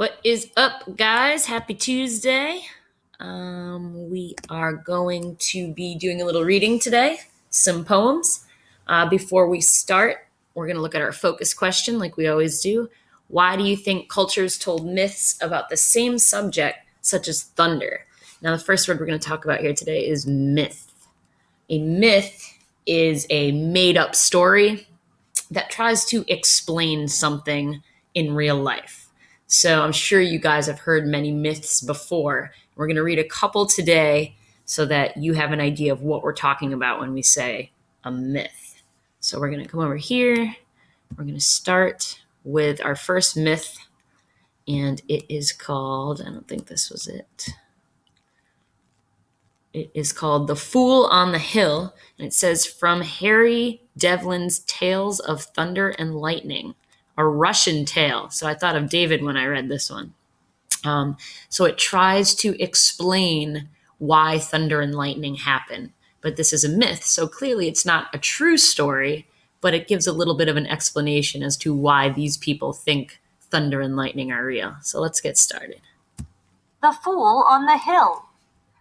What is up, guys? Happy Tuesday. We are going to be doing a little reading today, some poems. Before we start, we're going to look at our focus question like we always do. Why do you think cultures told myths about the same subject, such as thunder? Now, the first word we're going to talk about here today is myth. A myth is a made up story that tries to explain something in real life. So I'm sure you guys have heard many myths before. We're going to read a couple today so that you have an idea of what we're talking about when we say a myth. So we're going to come over here. We're going to start with our first myth, and it is called, I don't think this was it. It is called The Fool on the Hill, and it says, from Harry Devlin's Tales of Thunder and Lightning, a Russian tale. So I thought of David when I read this one. So it tries to explain why thunder and lightning happen, but this is a myth. So clearly it's not a true story, but it gives a little bit of an explanation as to why these people think thunder and lightning are real. So let's get started. The Fool on the Hill,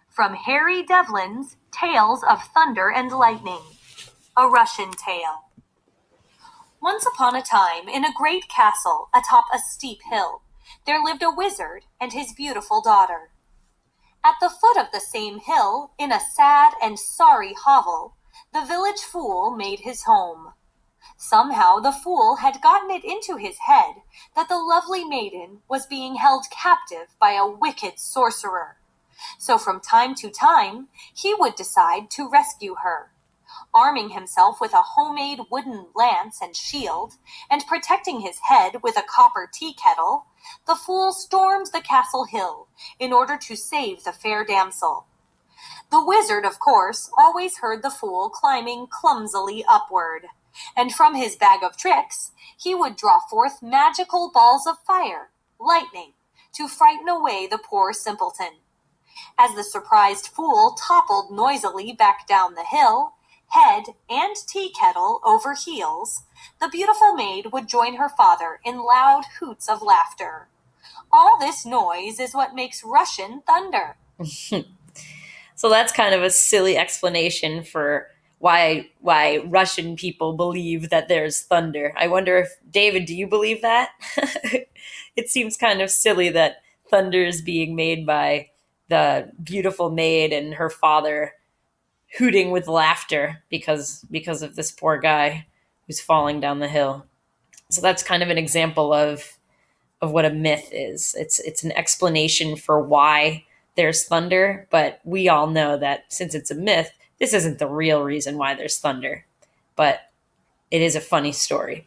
from Harry Devlin's Tales of Thunder and Lightning, a Russian tale. Once upon a time, in a great castle atop a steep hill, there lived a wizard and his beautiful daughter. At the foot of the same hill, in a sad and sorry hovel, the village fool made his home. Somehow the fool had gotten it into his head that the lovely maiden was being held captive by a wicked sorcerer. So from time to time, he would decide to rescue her. Arming himself with a homemade wooden lance and shield, and protecting his head with a copper tea kettle, the fool stormed the castle hill in order to save the fair damsel. The wizard, of course, always heard the fool climbing clumsily upward, and from his bag of tricks, he would draw forth magical balls of fire, lightning, to frighten away the poor simpleton. As the surprised fool toppled noisily back down the hill, head and tea kettle over heels, the beautiful maid would join her father in loud hoots of laughter. All this noise is what makes Russian thunder. So that's kind of a silly explanation for why Russian people believe that there's thunder. I wonder if, David, do you believe that? It seems kind of silly that thunder is being made by the beautiful maid and her father hooting with laughter because of this poor guy who's falling down the hill. So that's kind of an example of what a myth is. It's an explanation for why there's thunder, but we all know that since it's a myth, this isn't the real reason why there's thunder. But it is a funny story.